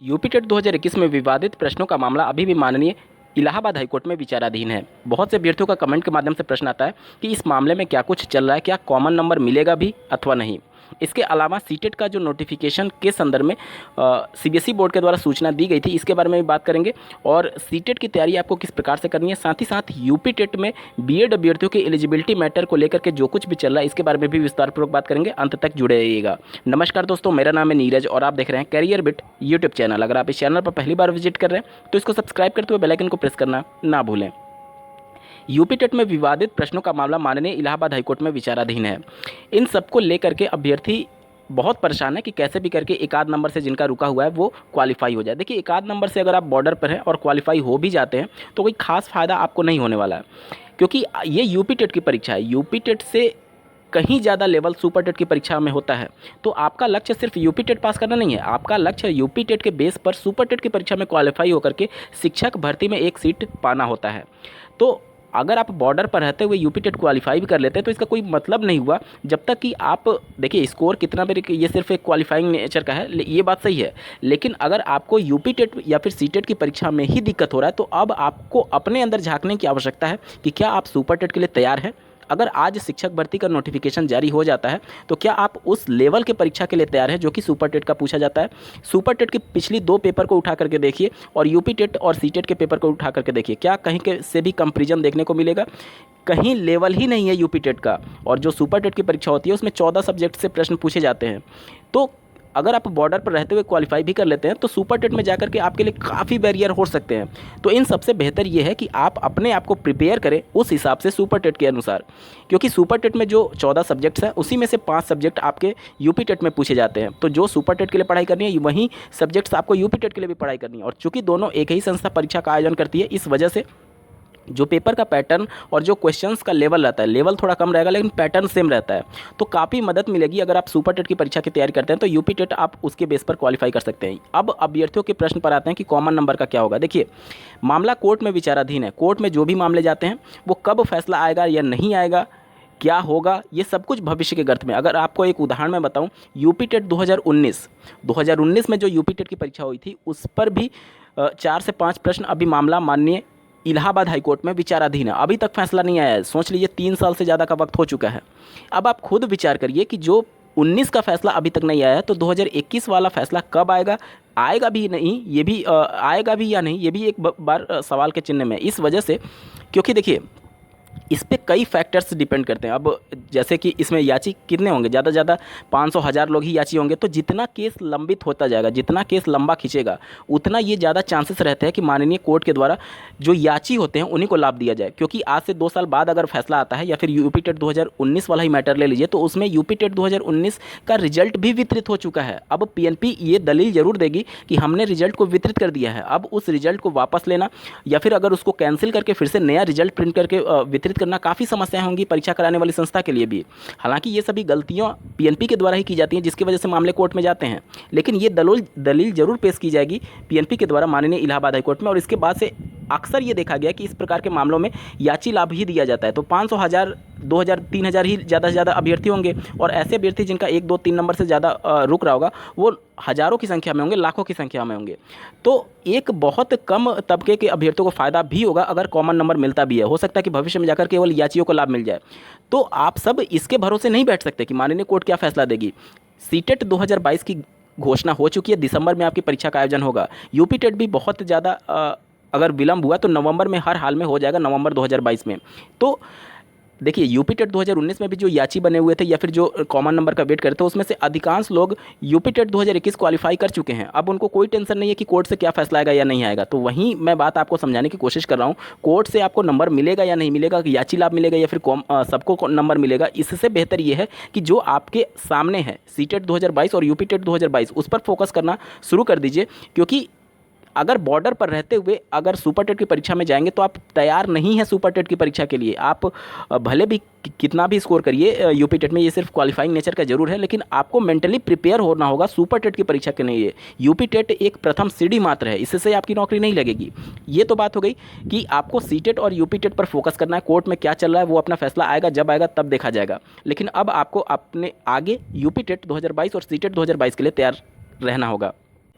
UP TET 2021 में विवादित प्रश्नों का मामला अभी भी माननीय इलाहाबाद हाईकोर्ट में विचाराधीन है। बहुत से अभ्यर्थियों का कमेंट के माध्यम से प्रश्न आता है कि इस मामले में क्या कुछ चल रहा है, क्या कॉमन नंबर मिलेगा भी अथवा नहीं। इसके अलावा सीटेट का जो नोटिफिकेशन के संदर्भ में सीबीएसई बोर्ड के द्वारा सूचना दी गई थी, इसके बारे में भी बात करेंगे और सीटेट की तैयारी आपको किस प्रकार से करनी है। साथ ही साथ यूपी टेट में बीएड अभ्यर्थियों के एलिजिबिलिटी मैटर को लेकर के जो कुछ भी चल रहा है, इसके बारे में भी विस्तारपूर्वक बात करेंगे। अंत तक जुड़े रहिएगा। नमस्कार दोस्तों, मेरा नाम है नीरज और आप देख रहे हैं कैरियर बिट यूट्यूब चैनल। अगर आप इस चैनल पर पहली बार विजिट कर रहे हैं तो इसको सब्सक्राइब करते हुए बेल आइकन को प्रेस करना ना भूलें। यूपी टेट में विवादित प्रश्नों का मामला माननीय इलाहाबाद हाईकोर्ट में विचाराधीन है। इन सबको लेकर के अभ्यर्थी बहुत परेशान है कि कैसे भी करके एक आध नंबर से जिनका रुका हुआ है वो क्वालिफाई हो जाए। देखिए, एक आध नंबर से अगर आप बॉर्डर पर हैं और क्वालिफाई हो भी जाते हैं तो कोई खास फ़ायदा आपको नहीं होने वाला है, क्योंकि ये यूपी टेट की परीक्षा है। यूपी टेट से कहीं ज़्यादा लेवल सुपर टेट की परीक्षा में होता है। तो आपका लक्ष्य सिर्फ यूपी टेट पास करना नहीं है, आपका लक्ष्य यूपी टेट के बेस पर सुपर टेट की परीक्षा में क्वालिफाई होकर के शिक्षक भर्ती में एक सीट पाना होता है। तो अगर आप बॉर्डर पर रहते हुए यूपी टेट क्वालिफाई भी कर लेते हैं तो इसका कोई मतलब नहीं हुआ, जब तक कि आप देखिए स्कोर कितना भी, ये सिर्फ एक क्वालिफाइंग नेचर का है, ये बात सही है। लेकिन अगर आपको यूपी टेट या फिर सी टेट की परीक्षा में ही दिक्कत हो रहा है तो अब आपको अपने अंदर झांकने की आवश्यकता है कि क्या आप सुपर टेट के लिए तैयार हैं। अगर आज शिक्षक भर्ती का नोटिफिकेशन जारी हो जाता है तो क्या आप उस लेवल के परीक्षा के लिए तैयार हैं जो कि सुपर टेट का पूछा जाता है। सुपर टेट की पिछली 2 पेपर को उठा करके देखिए और यूपी टेट और सी टेट के पेपर को उठा करके देखिए, क्या कहीं के से भी कंपैरिजन देखने को मिलेगा। कहीं लेवल ही नहीं है यूपी टेट का। और जो सुपर टेट की परीक्षा होती है उसमें 14 सब्जेक्ट से प्रश्न पूछे जाते हैं। तो अगर आप बॉर्डर पर रहते हुए क्वालिफाई भी कर लेते हैं तो सुपर टेट में जाकर के आपके लिए काफ़ी बैरियर हो सकते हैं। तो इन सबसे बेहतर ये है कि आप अपने आप को प्रिपेयर करें उस हिसाब से सुपर टेट के अनुसार, क्योंकि सुपर टेट में जो 14 सब्जेक्ट्स हैं उसी में से 5 सब्जेक्ट आपके यूपी टेट में पूछे जाते हैं। तो जो सुपर टेट के लिए पढ़ाई करनी है वहीं सब्जेक्ट्स आपको यूपी टेट के लिए भी पढ़ाई करनी है। और चूँकि दोनों एक ही संस्था परीक्षा का आयोजन करती है, इस वजह से जो पेपर का पैटर्न और जो क्वेश्चंस का लेवल रहता है, लेवल थोड़ा कम रहेगा लेकिन पैटर्न सेम रहता है। तो काफ़ी मदद मिलेगी अगर आप सुपर टेट की परीक्षा की तैयारी करते हैं तो यूपी टेट आप उसके बेस पर क्वालिफाई कर सकते हैं। अब अभ्यर्थियों के प्रश्न पर आते हैं कि कॉमन नंबर का क्या होगा। देखिए, मामला कोर्ट में विचाराधीन है। कोर्ट में जो भी मामले जाते हैं वो कब फैसला आएगा या नहीं आएगा, क्या होगा, ये सब कुछ भविष्य के गर्त में। अगर आपको एक उदाहरण मैं बताऊं, यूपी टेट 2019 में जो यूपी टेट की परीक्षा हुई थी उस पर भी 4 से 5 प्रश्न अभी मामला माननीय इलाहाबाद हाईकोर्ट में विचाराधीन है। अभी तक फैसला नहीं आया है। सोच लीजिए 3 साल से ज़्यादा का वक्त हो चुका है। अब आप खुद विचार करिए कि जो 19 का फैसला अभी तक नहीं आया है तो 2021 वाला फैसला कब आएगा, आएगा भी नहीं, ये भी आएगा भी या नहीं, ये भी एक बार सवाल के चिन्ह में। इस वजह से, क्योंकि देखिए इस पे कई फैक्टर्स डिपेंड करते हैं। अब जैसे कि इसमें याची कितने होंगे, ज़्यादा से ज़्यादा 500-1000 लोग ही याची होंगे। तो जितना केस लंबित होता जाएगा, जितना केस लंबा खींचेगा, उतना ये ज़्यादा चांसेस रहते हैं कि माननीय कोर्ट के द्वारा जो याची होते हैं उन्हीं को लाभ दिया जाए। क्योंकि आज से 2 साल बाद अगर फैसला आता है, या फिर यूपी टेट 2019 वाला ही मैटर ले लीजिए, तो उसमें यूपी टेट 2019 का रिजल्ट भी वितरित हो चुका है। अब पीएनपी ये दलील जरूर देगी कि हमने रिजल्ट को वितरित कर दिया है। अब उस रिजल्ट को वापस लेना या फिर अगर उसको कैंसिल करके फिर से नया रिजल्ट प्रिंट करके वितरित करना काफ़ी समस्याएं होंगी परीक्षा कराने वाली संस्था के लिए भी। हालांकि ये सभी गलतियां पीएनपी के द्वारा ही की जाती हैं, जिसकी वजह से मामले कोर्ट में जाते हैं। लेकिन ये दलील जरूर पेश की जाएगी पीएनपी के द्वारा माननीय इलाहाबाद हाईकोर्ट में। और इसके बाद से अक्सर ये देखा गया कि इस प्रकार के मामलों में याची लाभ ही दिया जाता है। तो 500, 1000, 2000, 3000 ही ज़्यादा से ज़्यादा अभ्यर्थी होंगे। और ऐसे अभ्यर्थी जिनका 1, 2, 3 नंबर से ज़्यादा रुक रहा होगा वो हज़ारों की संख्या में होंगे, लाखों की संख्या में होंगे। तो एक बहुत कम तबके के अभ्यर्थियों को फ़ायदा भी होगा अगर कॉमन नंबर मिलता भी है। हो सकता है कि भविष्य में जाकर केवल याचियों को लाभ मिल जाए। तो आप सब इसके भरोसे नहीं बैठ सकते कि माननीय कोर्ट क्या फैसला देगी। सीटेट 2022 की घोषणा हो चुकी है, दिसंबर में आपकी परीक्षा का आयोजन होगा। यूपी टेट भी बहुत ज़्यादा अगर विलंब हुआ तो नवंबर में हर हाल में हो जाएगा, नवंबर 2022 में। तो देखिए, यूपी टेट 2019 में भी जो याची बने हुए थे या फिर जो कॉमन नंबर का वेट करते थे उसमें से अधिकांश लोग यूपी टेट 2021 क्वालिफाई कर चुके हैं। अब उनको कोई टेंशन नहीं है कि कोर्ट से क्या फैसला आएगा या नहीं आएगा। तो वहीं मैं बात आपको समझाने की कोशिश कर रहा हूँ, कोर्ट से आपको नंबर मिलेगा या नहीं मिलेगा, याची लाभ मिलेगा या फिर सबको नंबर मिलेगा, इससे बेहतर ये है कि जो आपके सामने है सीटेट 2022 और यूपी टेट 2022 उस पर फोकस करना शुरू कर दीजिए। क्योंकि अगर बॉर्डर पर रहते हुए अगर सुपर टेट की परीक्षा में जाएंगे तो आप तैयार नहीं हैं सुपर टेट की परीक्षा के लिए। आप भले भी कितना भी स्कोर करिए यूपी टेट में, ये सिर्फ क्वालिफाइंग नेचर का जरूर है, लेकिन आपको मेंटली प्रिपेयर होना होगा सुपर टेट की परीक्षा के लिए। यूपी टेट एक प्रथम सीढ़ी मात्र है, इससे आपकी नौकरी नहीं लगेगी। ये तो बात हो गई कि आपको सी टेट और यूपी टेट पर फोकस करना है। कोर्ट में क्या चल रहा है वो अपना फैसला आएगा, जब आएगा तब देखा जाएगा। लेकिन अब आपको अपने आगे यूपी टेट 2022 और सी टेट 2022 के लिए तैयार रहना होगा।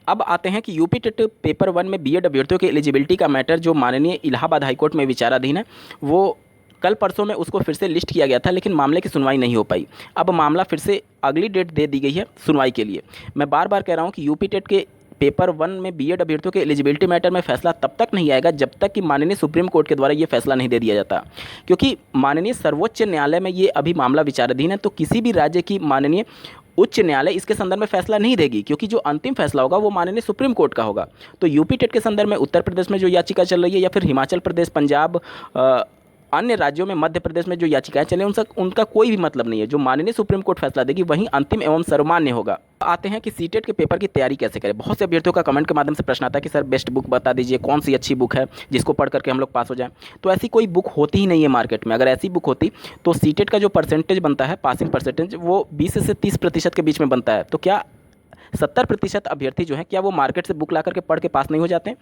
अब आते हैं कि यूपी टेट पेपर 1 में बीएड अभ्यर्थियों की एलिजिबिलिटी का मैटर जो माननीय इलाहाबाद हाईकोर्ट में विचाराधीन है, वो कल परसों में उसको फिर से लिस्ट किया गया था, लेकिन मामले की सुनवाई नहीं हो पाई। अब मामला फिर से अगली डेट दे दी गई है सुनवाई के लिए। मैं बार बार कह रहा हूँ कि यूपी टेट के पेपर 1 में बीएड अभ्यर्थियों के एलिजिबिलिटी मैटर में फैसला तब तक नहीं आएगा जब तक कि माननीय सुप्रीम कोर्ट के द्वारा ये फैसला नहीं दे दिया जाता, क्योंकि माननीय सर्वोच्च न्यायालय में ये अभी मामला विचाराधीन है। तो किसी भी राज्य की माननीय उच्च न्यायालय इसके संदर्भ में फैसला नहीं देगी, क्योंकि जो अंतिम फैसला होगा वो माननीय सुप्रीम कोर्ट का होगा। तो यूपी टेट के संदर्भ में उत्तर प्रदेश में जो याचिका चल रही है, या फिर हिमाचल प्रदेश, पंजाब, अन्य राज्यों में, मध्य प्रदेश में जो याचिकाएं चले, उनका कोई भी मतलब नहीं है। जो माननीय सुप्रीम कोर्ट फैसला देगी वही अंतिम एवं सर्वमान्य होगा। आते हैं कि सीटेट के पेपर की तैयारी कैसे करें। बहुत से अभ्यर्थियों का कमेंट के माध्यम से प्रश्न आता है कि सर बेस्ट बुक बता दीजिए, कौन सी अच्छी बुक है जिसको पढ़ करके हम लोग पास हो जाएं। तो ऐसी कोई बुक होती ही नहीं है मार्केट में। अगर ऐसी बुक होती तो सीटेट का जो परसेंटेज बनता है, पासिंग परसेंटेज, वो 20 से 30% के बीच में बनता है। तो क्या 70% अभ्यर्थी जो है, क्या वो मार्केट से बुक ला करके पढ़ के पास नहीं हो जाते हैं?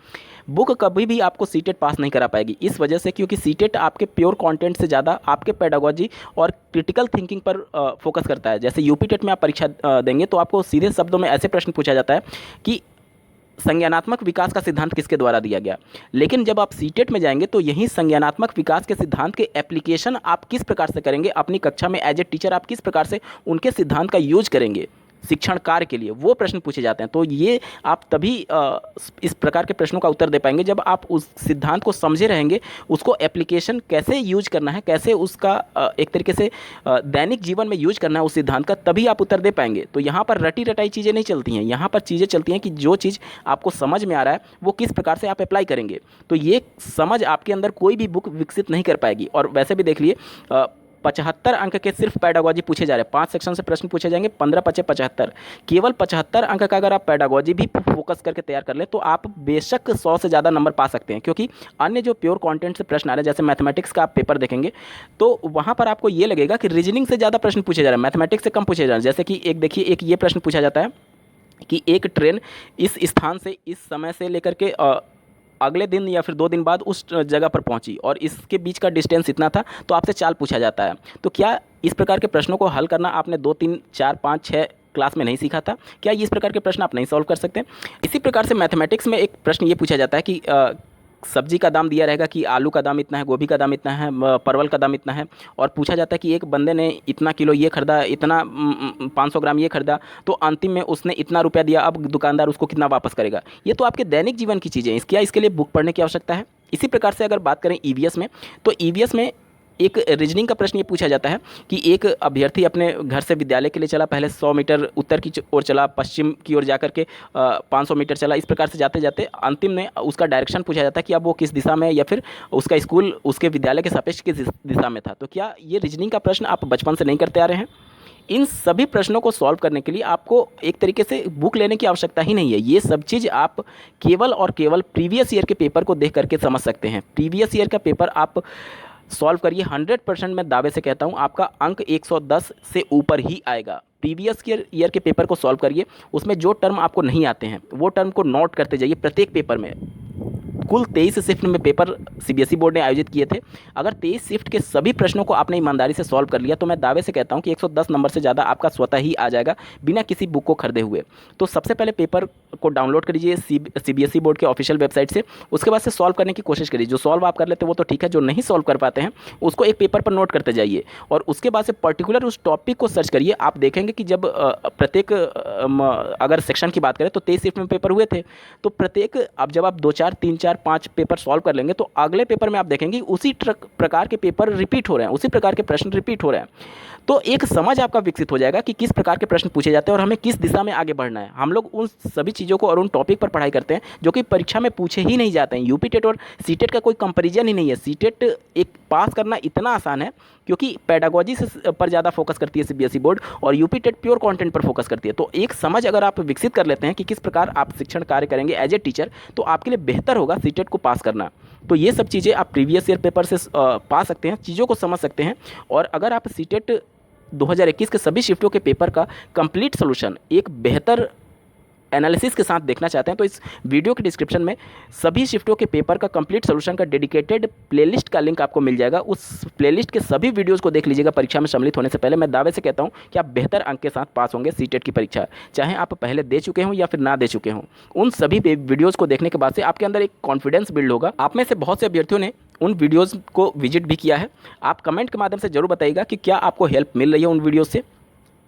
बुक कभी भी आपको सीटेट पास नहीं करा पाएगी, इस वजह से क्योंकि सीटेट आपके प्योर कंटेंट से ज़्यादा आपके पेडागोजी और क्रिटिकल थिंकिंग पर फोकस करता है। जैसे यूपी टेट में आप परीक्षा देंगे तो आपको सीधे शब्दों में ऐसे प्रश्न पूछा जाता है कि संज्ञानात्मक विकास का सिद्धांत किसके द्वारा दिया गया। लेकिन जब आप सीटेट में जाएंगे तो यही संज्ञानात्मक विकास के सिद्धांत के एप्लीकेशन आप किस प्रकार से करेंगे अपनी कक्षा में, एज ए टीचर आप किस प्रकार से उनके सिद्धांत का यूज करेंगे शिक्षण कार्य के लिए, वो प्रश्न पूछे जाते हैं। तो ये आप तभी इस प्रकार के प्रश्नों का उत्तर दे पाएंगे जब आप उस सिद्धांत को समझे रहेंगे, उसको एप्लीकेशन कैसे यूज करना है, कैसे उसका एक तरीके से दैनिक जीवन में यूज करना है उस सिद्धांत का, तभी आप उत्तर दे पाएंगे। तो यहाँ पर रटी रटाई चीज़ें नहीं चलती हैं, यहाँ पर चीज़ें चलती हैं कि जो चीज़ आपको समझ में आ रहा है वो किस प्रकार से आप अप्लाई करेंगे। तो ये समझ आपके अंदर कोई भी बुक विकसित नहीं कर पाएगी। और वैसे भी देख लिए 75 अंक के सिर्फ पैडागोजी पूछे जा रहे हैं। 5 सेक्शन से प्रश्न पूछे जाएंगे, 15 × 5 = 75। केवल 75 अंक का अगर आप पैडागोजी भी फोकस करके तैयार कर ले तो आप बेशक 100 से ज़्यादा नंबर पा सकते हैं। क्योंकि अन्य जो प्योर कंटेंट से प्रश्न आ रहे हैं, जैसे मैथमेटिक्स का आप पेपर देखेंगे तो वहाँ पर आपको ये लगेगा कि रीजनिंग से ज़्यादा प्रश्न पूछे जा रहे हैं, मैथमेटिक्स से कम पूछे जा रहे हैं। जैसे कि एक देखिए, एक ये प्रश्न पूछा जाता है कि एक ट्रेन इस स्थान से इस समय से लेकर के अगले दिन या फिर 2 दिन बाद उस जगह पर पहुंची और इसके बीच का डिस्टेंस इतना था, तो आपसे चाल पूछा जाता है। तो क्या इस प्रकार के प्रश्नों को हल करना आपने 2, 3, 4, 5, 6 क्लास में नहीं सीखा था? क्या इस प्रकार के प्रश्न आप नहीं सॉल्व कर सकते? इसी प्रकार से मैथमेटिक्स में एक प्रश्न ये पूछा जाता है कि सब्जी का दाम दिया रहेगा कि आलू का दाम इतना है, गोभी का दाम इतना है, परवल का दाम इतना है, और पूछा जाता है कि एक बंदे ने इतना किलो ये खरीदा, इतना 500 ग्राम ये खरीदा, तो अंतिम में उसने इतना रुपया दिया, अब दुकानदार उसको कितना वापस करेगा। ये तो आपके दैनिक जीवन की चीज़ें हैं, क्या इसके लिए बुक पढ़ने की आवश्यकता है? इसी प्रकार से अगर बात करें ईवीएस में, तो ईवीएस में एक रीजनिंग का प्रश्न ये पूछा जाता है कि एक अभ्यर्थी अपने घर से विद्यालय के लिए चला, पहले 100 मीटर उत्तर की ओर चला, पश्चिम की ओर जाकर के 500 मीटर चला। इस प्रकार से जाते जाते अंतिम में उसका डायरेक्शन पूछा जाता है कि अब वो किस दिशा में, या फिर उसका स्कूल उसके विद्यालय के सापेक्ष किस दिशा में था। तो क्या ये रीजनिंग का प्रश्न आप बचपन से नहीं करते आ रहे हैं? इन सभी प्रश्नों को सॉल्व करने के लिए आपको एक तरीके से बुक लेने की आवश्यकता ही नहीं है। ये सब चीज़ आप केवल और केवल प्रीवियस ईयर के पेपर को देख करके समझ सकते हैं। प्रीवियस ईयर का पेपर आप सॉल्व करिए, 100% मैं दावे से कहता हूं आपका अंक 110 से ऊपर ही आएगा। प्रीवियस ईयर के पेपर को सॉल्व करिए, उसमें जो टर्म आपको नहीं आते हैं वो टर्म को नोट करते जाइए प्रत्येक पेपर में। कुल 23 शिफ्ट में पेपर सीबीएसई बोर्ड ने आयोजित किए थे। अगर 23 शिफ्ट के सभी प्रश्नों को आपने ईमानदारी से सॉल्व कर लिया तो मैं दावे से कहता हूं कि 110 नंबर से ज़्यादा आपका स्वतः ही आ जाएगा बिना किसी बुक को खरीदे हुए। तो सबसे पहले पेपर को डाउनलोड करिए सीबीएसई बोर्ड के ऑफिशियल वेबसाइट से, उसके बाद से सॉल्व करने की कोशिश करिए। जो सॉल्व आप कर लेते हैं वो तो ठीक है, जो नहीं सॉल्व कर पाते हैं उसको एक पेपर पर नोट करते जाइए और उसके बाद से पर्टिकुलर उस टॉपिक को सर्च करिए। आप देखेंगे कि जब प्रत्येक अगर सेक्शन की बात करें तो 23 शिफ्ट में पेपर हुए थे, तो प्रत्येक अब जब आप 2, 4, 3, 4, 5 पेपर सॉल्व कर लेंगे तो अगले पेपर में आप देखेंगे उसी प्रकार के पेपर रिपीट हो रहे हैं, उसी प्रकार के प्रश्न रिपीट हो रहे हैं। तो एक समझ आपका विकसित हो जाएगा कि किस प्रकार के प्रश्न पूछे जाते हैं और हमें किस दिशा में आगे बढ़ना है। हम लोग उन सभी चीज़ों को और उन टॉपिक पर पढ़ाई करते हैं जो कि परीक्षा में पूछे ही नहीं जाते हैं। यूपी टेट और सीटेट का कोई कंपैरिजन ही नहीं है। सीटेट एक पास करना इतना आसान है क्योंकि पेडागोजी से पर ज़्यादा फोकस करती है सीबीएसई बोर्ड, और यूपी टेट प्योर कंटेंट पर फोकस करती है। तो एक समझ अगर आप विकसित कर लेते हैं कि किस प्रकार आप शिक्षण कार्य करेंगे एज ए टीचर, तो आपके लिए बेहतर होगा सीटेट को पास करना। तो ये सब चीज़ें आप प्रीवियस ईयर पेपर से पा सकते हैं, चीज़ों को समझ सकते हैं। और अगर आप सीटेट 2021 के सभी शिफ्टों के पेपर का कंप्लीट सोल्यूशन एक बेहतर एनालिसिस के साथ देखना चाहते हैं तो इस वीडियो के डिस्क्रिप्शन में सभी शिफ्टों के पेपर का कंप्लीट सॉल्यूशन का डेडिकेटेड प्लेलिस्ट का लिंक आपको मिल जाएगा। उस प्लेलिस्ट के सभी वीडियोस को देख लीजिएगा परीक्षा में सम्मिलित होने से पहले। मैं दावे से कहता हूं कि आप बेहतर अंक के साथ पास होंगे सीटेट की परीक्षा, चाहे आप पहले दे चुके हों या फिर ना दे चुके हों। उन सभी वीडियोज़ को देखने के बाद से आपके अंदर एक कॉन्फिडेंस बिल्ड होगा। आप में से बहुत से अभ्यर्थियों ने उन वीडियोज़ को विजिट भी किया है। आप कमेंट के माध्यम से जरूर बताइएगा कि क्या आपको हेल्प मिल रही है उन वीडियो से।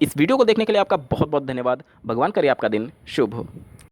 इस वीडियो को देखने के लिए आपका बहुत बहुत धन्यवाद। भगवान करे आपका दिन शुभ हो।